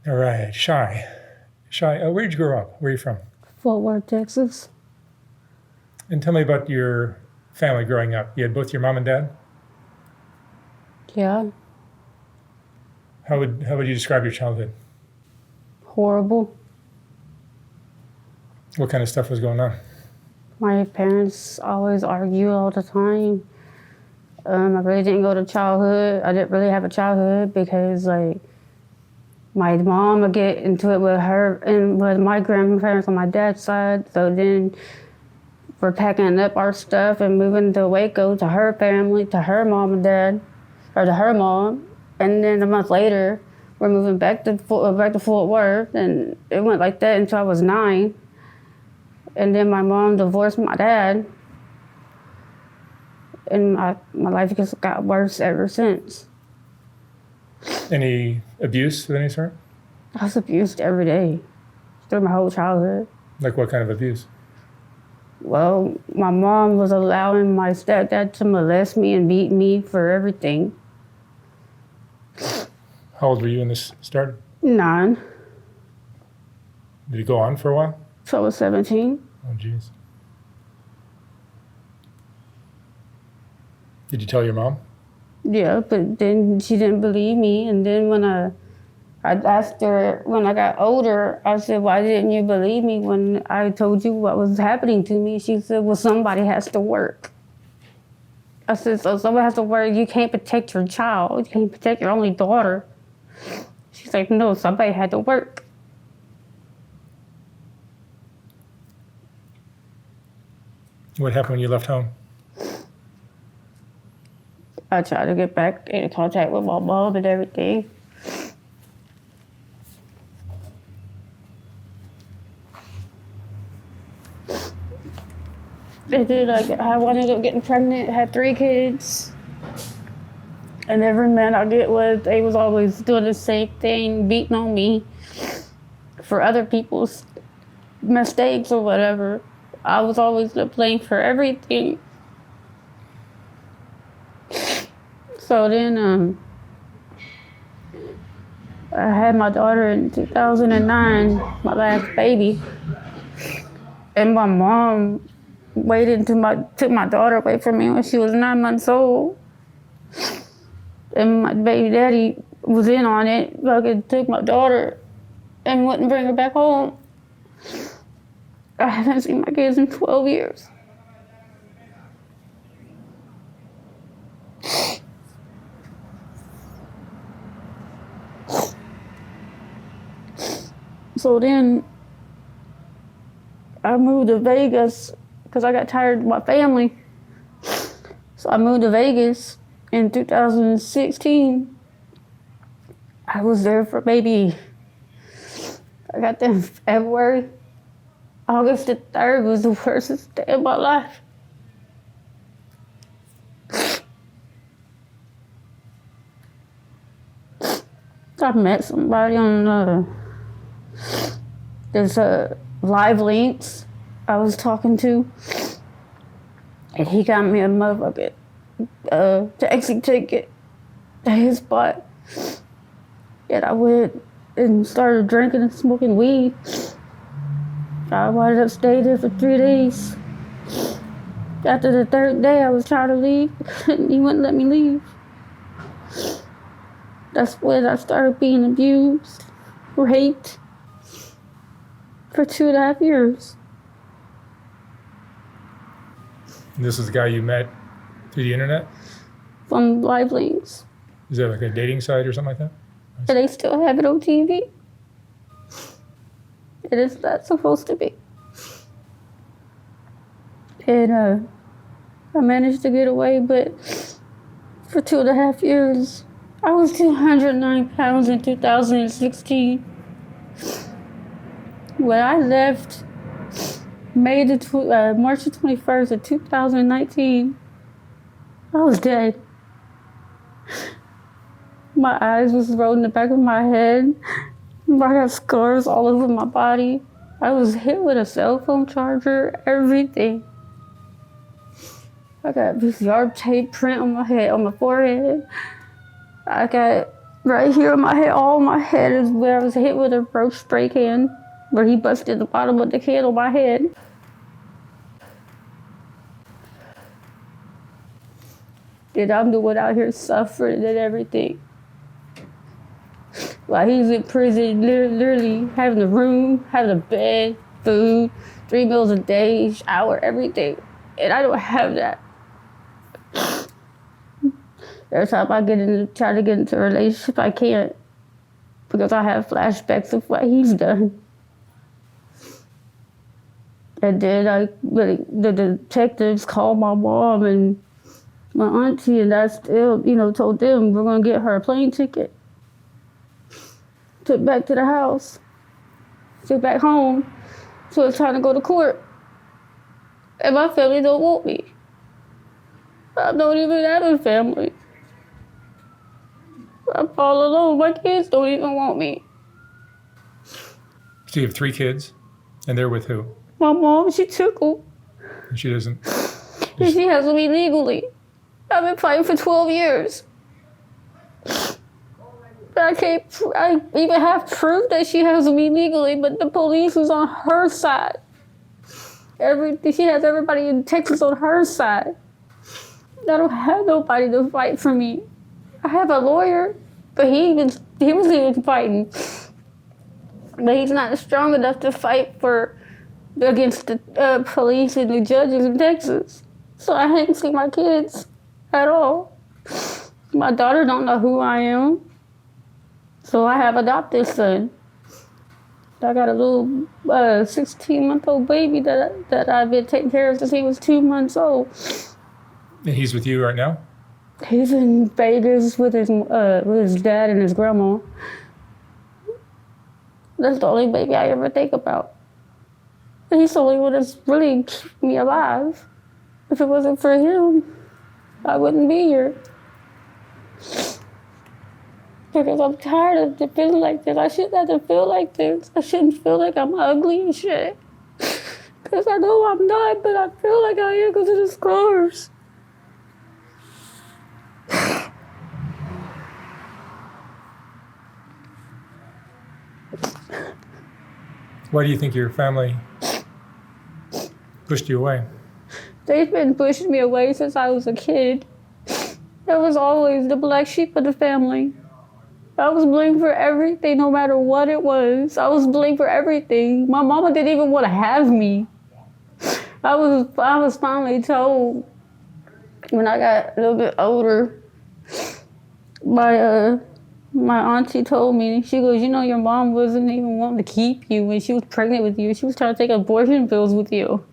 All right, Shy, where did you grow up? Where are you from? Fort Worth, Texas. And tell me about your family growing up. You had both your mom and dad? Yeah, How would you describe your childhood? horrible. What kind of stuff was going on? My parents always argue all the time. I really didn't go to childhood. I didn't really have a childhood because, like, my mom would get into it with her and with my grandparents on my dad's side. So then we're packing up our stuff and moving to Waco to her family, to her mom and dad, or to her mom. And then a month later, we're moving back to Fort Worth, and it went like that until I was 9. And then my mom divorced my dad, and my life just got worse ever since. Any abuse of any sort? I was abused every day through my whole childhood. Like what kind of abuse? Well, my mom was allowing my stepdad to molest me and beat me for everything. How old were you when this started? 9. Did it go on for a while? So I was 17. Oh, geez. Did you tell your mom? Yeah, but then she didn't believe me. And then when I asked her when I got older, I said, why didn't you believe me when I told you what was happening to me? She said, well, somebody has to work. I said, so somebody has to work. You can't protect your child. You can't protect your only daughter. She's like, no, somebody had to work. What happened when you left home? I tried to get back in contact with my mom and everything. And then I ended up getting pregnant, had 3 kids. And every man I get with, they was always doing the same thing, beating on me for other people's mistakes or whatever. I was always the blame for everything. So then I had my daughter in 2009, my last baby. And my mom took my daughter away from me when she was 9 months old. And my baby daddy was in on it, fucking took my daughter and wouldn't bring her back home. I haven't seen my kids in 12 years. So then I moved to Vegas because I got tired of my family. So I moved to Vegas in 2016. I was there for maybe, I got there in February. August the 3rd was the worst day of my life. I met somebody on there's live links I was talking to, and he got me a motherfucking taxi ticket to his spot. And I went and started drinking and smoking weed. I wound up staying there for 3 days. After the 3rd day, I was trying to leave. He wouldn't let me leave. That's when I started being abused, raped for 2.5 years. And this is the guy you met through the internet? From live links. Is that like a dating site or something like that? And they still have it on TV. It is not supposed to be. And I managed to get away, but for 2.5 years, I was 209 pounds in 2016. When I left March the 21st of 2019, I was dead. My eyes was rolled in the back of my head. I got scars all over my body. I was hit with a cell phone charger, everything. I got VCR tape print on my head, on my forehead. I got Right here in my head, all my head is where I was hit with a roach spray can, where he busted the bottom of the can on my head. And I'm the one out here suffering and everything. While he's in prison, literally having a room, having a bed, food, 3 meals a day, shower, everything. And I don't have that. Every time I try to get into a relationship, I can't. Because I have flashbacks of what he's done. And then the detectives called my mom and my auntie, and I still, told them we're gonna get her a plane ticket. Took back to the house. Took back home. So it's time to go to court. And my family don't want me. I don't even have a family. I'm all alone. My kids don't even want me. So you have 3 kids, and they're with who? My mom, she took them. And she doesn't. And she has them illegally. I've been fighting for 12 years. But I even have proof that she has them illegally, but the police is on her side. She has everybody in Texas on her side. I don't have nobody to fight for me. I have a lawyer, but he was even fighting. But he's not strong enough to fight against the police and the judges in Texas. So I didn't see my kids at all. My daughter don't know who I am. So I have adopted son. I got a little 16-month-old baby that I've been taking care of since he was 2 months old. And he's with you right now? He's in Vegas with his dad and his grandma. That's the only baby I ever think about. He's the only one that's really kept me alive. If it wasn't for him, I wouldn't be here. Because I'm tired of feeling like this. I shouldn't have to feel like this. I shouldn't feel like I'm ugly and shit. Because I know I'm not, but I feel like I am because of the scars. Why do you think your family pushed you away? They've been pushing me away since I was a kid. I was always the black sheep of the family. I was blamed for everything, no matter what it was. I was blamed for everything. My mama didn't even want to have me. I was finally told when I got a little bit older. My auntie told me, she goes, your mom wasn't even wanting to keep you when she was pregnant with you. She was trying to take abortion pills with you.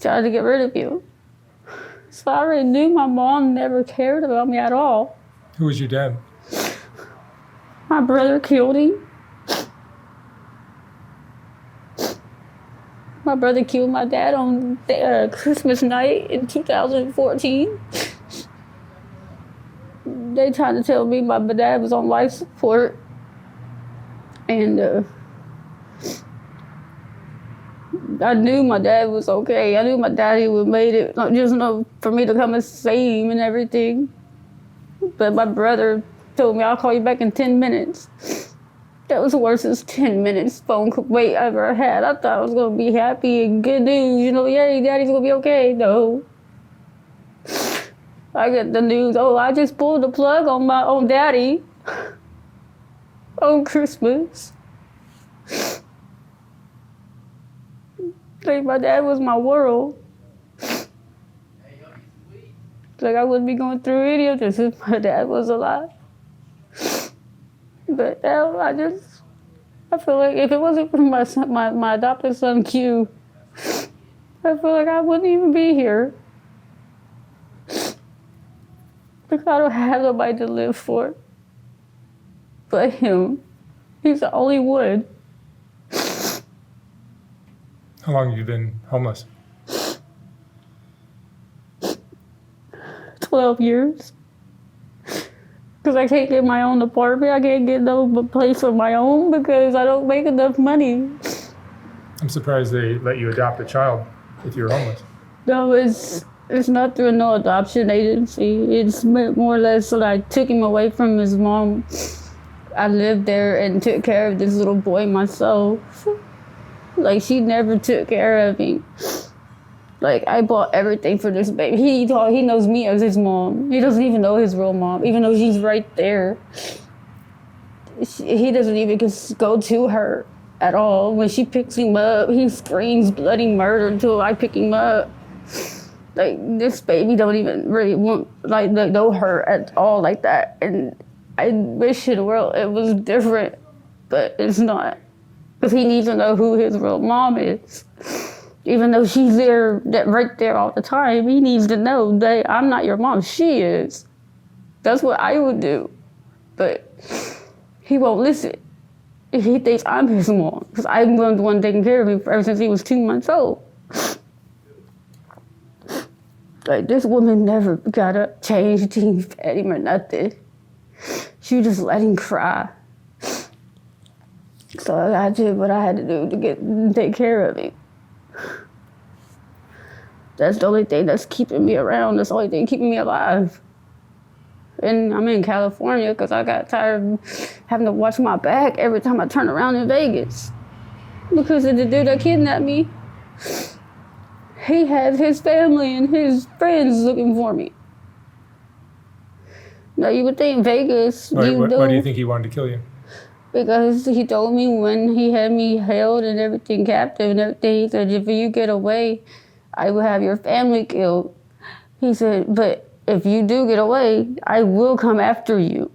Trying to get rid of you. So I already knew my mom never cared about me at all. Who was your dad? My brother killed him. My brother killed my dad on Christmas night in 2014. They tried to tell me my dad was on life support. And I knew my dad was okay. I knew my daddy would made it, just for me to come and see him and everything. But my brother told me, I'll call you back in 10 minutes. That was the worstest 10 minutes phone wait I ever had. I thought I was gonna be happy and good news, yay, daddy's gonna be okay. No. I get the news, I just pulled the plug on my own daddy on Christmas. Like my dad was my world. Like I wouldn't be going through any of this if my dad was alive. But now I feel like if it wasn't for my son, my adopted son Q, I feel like I wouldn't even be here. Because I don't have nobody to live for but him. He's the only one. How long have you been homeless? 12 years. Because I can't get my own apartment. I can't get no place of my own because I don't make enough money. I'm surprised they let you adopt a child if you're homeless. No, It's not through no adoption agency. It's more or less that I took him away from his mom. I lived there and took care of this little boy myself. Like, she never took care of him. Like, I bought everything for this baby. He knows me as his mom. He doesn't even know his real mom, even though she's right there. He doesn't even go to her at all. When she picks him up, he screams bloody murder until I pick him up. Like, this baby don't even really know her at all like that. And I wish in the world it was different, but it's not. Because he needs to know who his real mom is. Even though she's there, right there all the time, he needs to know that I'm not your mom, she is. That's what I would do. But he won't listen. He thinks I'm his mom, because I'm the one taking care of him ever since he was 2 months old. Like, this woman never got up, changed him, fed him or nothing. She would just let him cry. So I did what I had to do to take care of him. That's the only thing that's keeping me around. That's the only thing keeping me alive. And I'm in California because I got tired of having to watch my back every time I turn around in Vegas. Because of the dude that kidnapped me. He has his family and his friends looking for me. Now, you would think Vegas, Why do you think he wanted to kill you? Because he told me when he had me held and everything, captive and everything, he said, if you get away, I will have your family killed. He said, but if you do get away, I will come after you.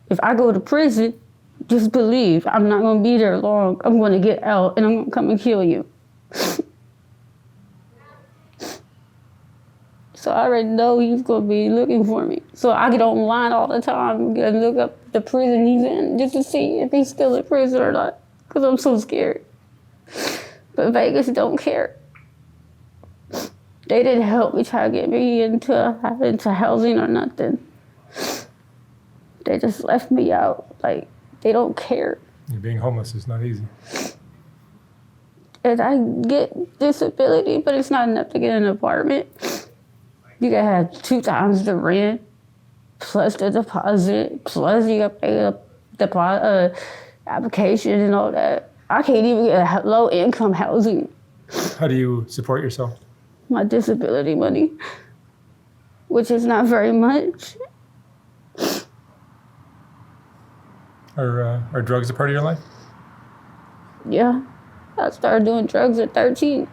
If I go to prison, just believe I'm not going to be there long. I'm going to get out and I'm going to come and kill you. So I already know he's going to be looking for me. So I get online all the time and look up the prison he's in just to see if he's still in prison or not, because I'm so scared. But Vegas don't care. They didn't help me try to get me into housing or nothing. They just left me out. Like, they don't care. Being homeless is not easy. And I get disability, but it's not enough to get an apartment. You gotta have 2 times the rent, plus the deposit, plus you gotta pay the application and all that. I can't even get low income housing. How do you support yourself? My disability money, which is not very much. Are drugs a part of your life? Yeah, I started doing drugs at 13.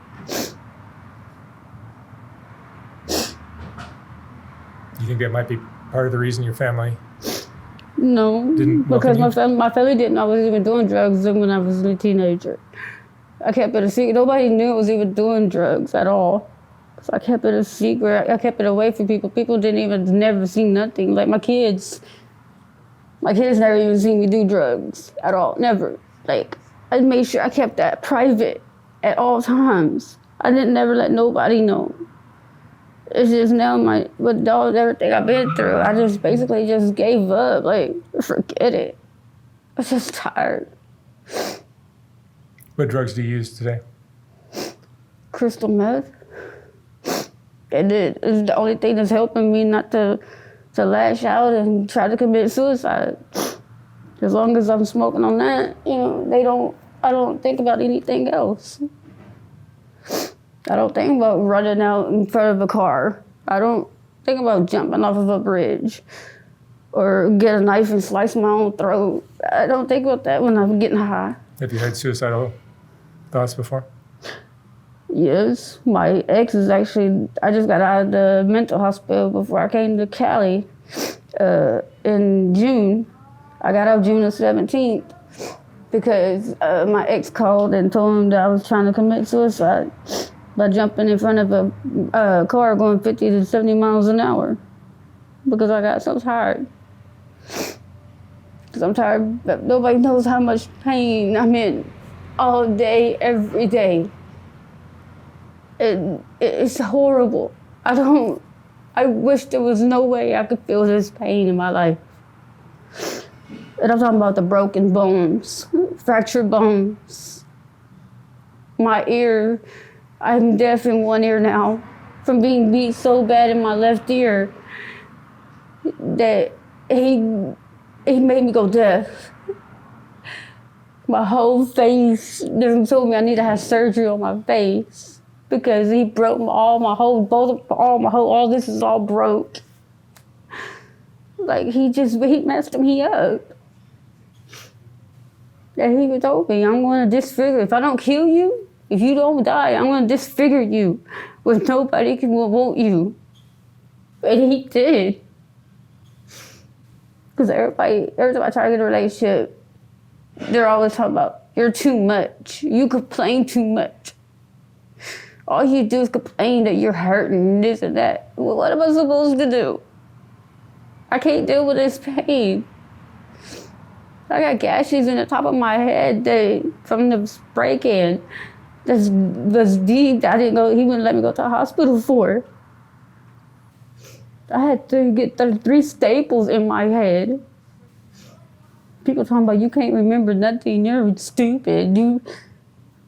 Do you think that might be part of the reason your family No, didn't because welcome you? my family didn't know I was even doing drugs when I was a teenager. I kept it a secret. Nobody knew I was even doing drugs at all. So I kept it a secret. I kept it away from people. People never seen nothing. Like my kids never even seen me do drugs at all. Never. Like, I made sure I kept that private at all times. I didn't never let nobody know. It's just now with everything I've been through, I just basically just gave up. Like, forget it. I'm just tired. What drugs do you use today? Crystal meth. And it's the only thing that's helping me not to lash out and try to commit suicide. As long as I'm smoking on that, I don't think about anything else. I don't think about running out in front of a car. I don't think about jumping off of a bridge or get a knife and slice my own throat. I don't think about that when I'm getting high. Have you had suicidal thoughts before? Yes, my ex is actually, I just got out of the mental hospital before I came to Cali in June. I got out June the 17th because my ex called and told him that I was trying to commit suicide by jumping in front of a car going 50 to 70 miles an hour because I got so tired. Because I'm tired, but nobody knows how much pain I'm in all day, every day. It's horrible. I wish there was no way I could feel this pain in my life. And I'm talking about the broken bones, fractured bones. My ear, I'm deaf in one ear now. from being beat so bad in my left ear that he made me go deaf. My whole face, they told me I need to have surgery on my face because he broke all this is all broke. Like he messed me up. And he told me, I'm gonna disfigure, if I don't kill you, if you don't die, I'm gonna disfigure you with nobody will want you. And he did. Because every time I try to get a relationship, they're always talking about, you're too much. You complain too much. All you do is complain that you're hurting, this and that. Well, what am I supposed to do? I can't deal with this pain. I got gashes in the top of my head from the spray can that's deep that he wouldn't let me go to the hospital for. I had to get 3 staples in my head. People talking about, you can't remember nothing, you're stupid.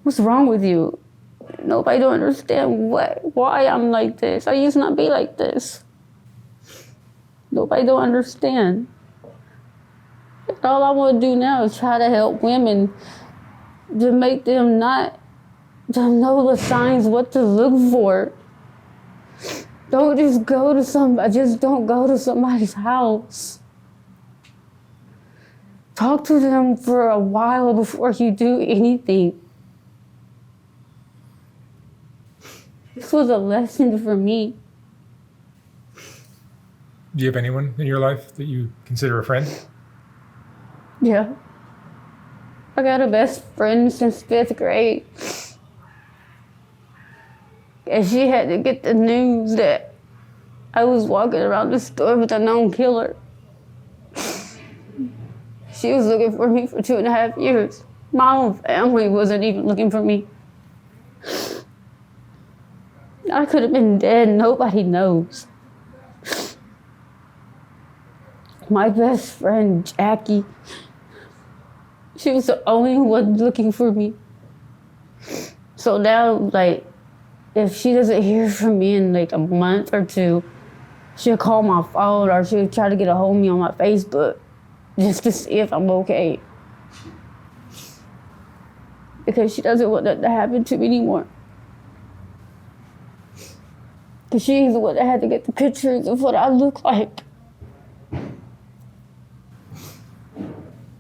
What's wrong with you? Nobody don't understand why I'm like this. I used to not be like this. Nobody don't understand. All I want to do now is try to help women to make them to know the signs, what to look for. Don't just go to somebody's house. Talk to them for a while before you do anything. This was a lesson for me. Do you have anyone in your life that you consider a friend? Yeah. I got a best friend since 5th grade. And she had to get the news that I was walking around the store with a known killer. She was looking for me for 2.5 years. My own family wasn't even looking for me. I could have been dead, nobody knows. My best friend, Jackie, she was the only one looking for me. So now, if she doesn't hear from me in a month or 2, she'll call my phone or she'll try to get a hold of me on my Facebook just to see if I'm okay. Because she doesn't want that to happen to me anymore. Because she's the one that had to get the pictures of what I look like.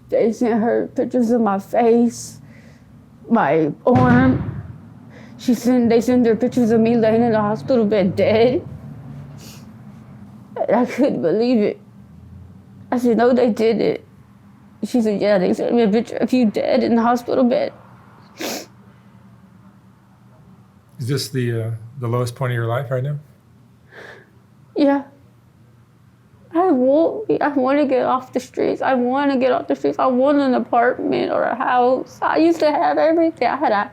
They sent her pictures of my face, my arm. They sent her pictures of me laying in the hospital bed dead. And I couldn't believe it. I said, no, they did it. She said, yeah, they sent me a picture of you dead in the hospital bed. Is this the lowest point of your life right now? Yeah. I want to get off the streets. I want an apartment or a house. I used to have everything. I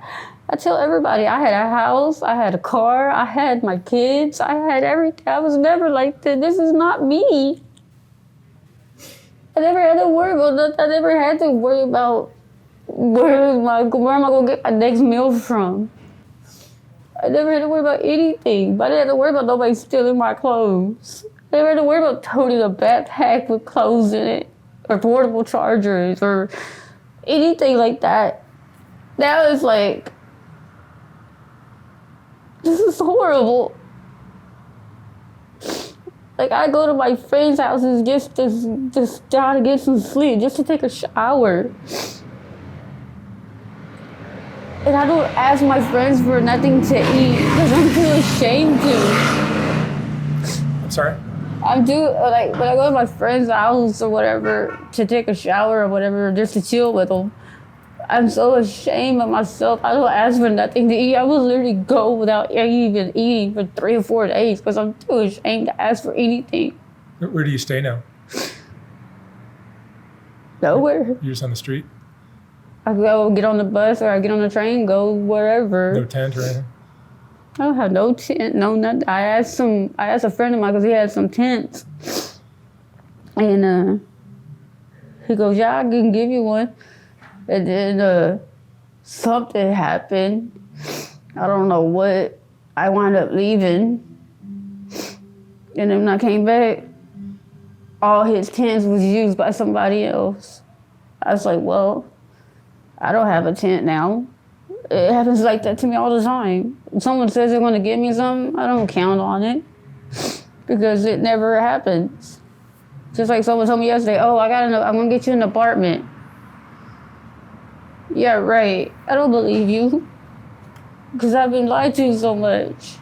tell everybody, I had a house, I had a car, I had my kids, I had everything. I was never like this. This is not me. I never had to worry about nothing. I never had to worry about where am I going to get my next meal from. I never had to worry about anything. But I didn't have to worry about nobody stealing my clothes. I never had to worry about toting a backpack with clothes in it, or portable chargers, or anything like that. Now it's this is horrible. I go to my friends' houses just to try to get some sleep, just to take a shower. And I don't ask my friends for nothing to eat because I'm too ashamed to. I'm sorry? I'm too, when I go to my friend's house or whatever to take a shower or whatever, just to chill with them, I'm so ashamed of myself. I don't ask for nothing to eat. I will literally go without even eating for 3 or 4 days because I'm too ashamed to ask for anything. Where do you stay now? Nowhere. You're just on the street? I go get on the bus or I get on the train, go wherever. No tent or anything? I don't have no tent, no nothing. I asked a friend of mine because he had some tents. And he goes, yeah, I can give you one. And then something happened. I don't know what. I wound up leaving. And then when I came back, all his tents was used by somebody else. I was like, well, I don't have a tent now. It happens like that to me all the time. When someone says they're gonna give me something, I don't count on it because it never happens. Just like someone told me yesterday, oh, I'm gonna get you an apartment. Yeah, right. I don't believe you because I've been lied to so much.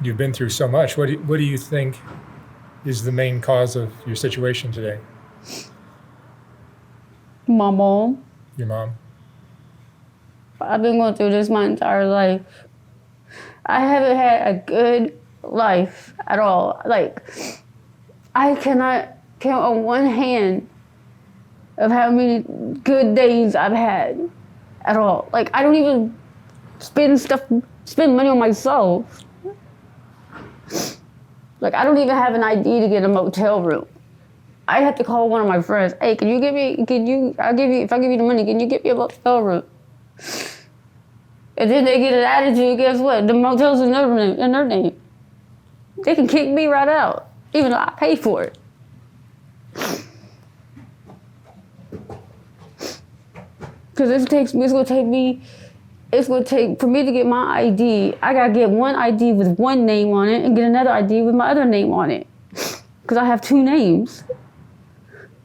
You've been through so much. What do you think is the main cause of your situation today? My mom. Your mom? I've been going through this my entire life. I haven't had a good life at all. Like, I cannot count on one hand of how many good days I've had at all. Like, I don't even spend money on myself. Like, I don't even have an ID to get a motel room. I have to call one of my friends. Hey, if I give you the money, can you get me a motel room? And then they get an attitude, guess what? The motel's in their name. They can kick me right out, even though I pay for it. Because for me to get my ID, I gotta get one ID with one name on it and get another ID with my other name on it. Because I have two names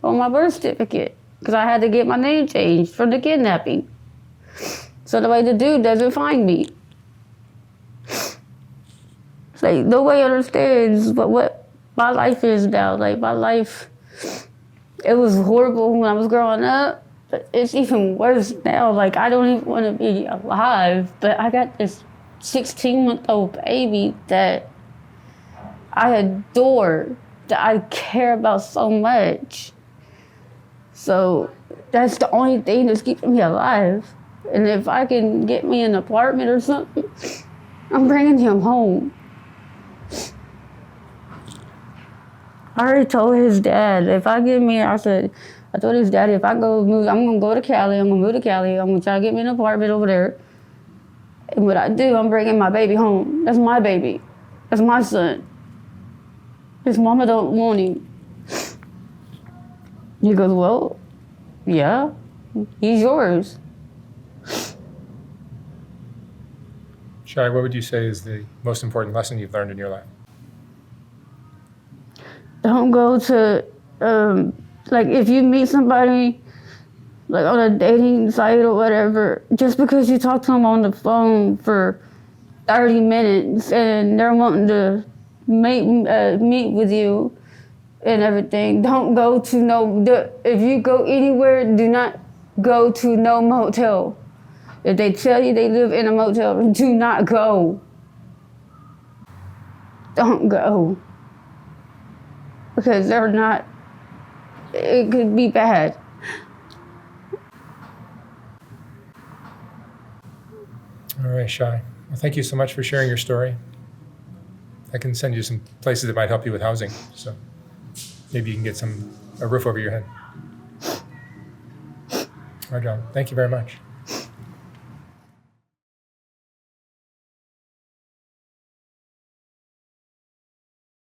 on my birth certificate. Because I had to get my name changed from the kidnapping. So the way the dude doesn't find me. It's like nobody understands what my life is now. Like my life, it was horrible when I was growing up. But it's even worse now. Like, I don't even want to be alive, but I got this 16-month-old baby that I adore, that I care about so much. So that's the only thing that's keeping me alive. And if I can get me an apartment or something, I'm bringing him home. I already told his dad, I told his daddy, if I go move, I'm gonna go to Cali, I'm gonna move to Cali, I'm gonna try to get me an apartment over there. And what I do, I'm bringing my baby home. That's my baby. That's my son. His mama don't want him. He goes, well, yeah, he's yours. Shai, what would you say is the most important lesson you've learned in your life? Don't go to, like if you meet somebody like on a dating site or whatever, just because you talk to them on the phone for 30 minutes and they're wanting to meet with you and everything, don't go to if you go anywhere, do not go to no motel. If they tell you they live in a motel, do not go. Don't go. Because it could be bad. All right, Shai. Well, thank you so much for sharing your story. I can send you some places that might help you with housing, so maybe you can get a roof over your head. Right on. Thank you very much.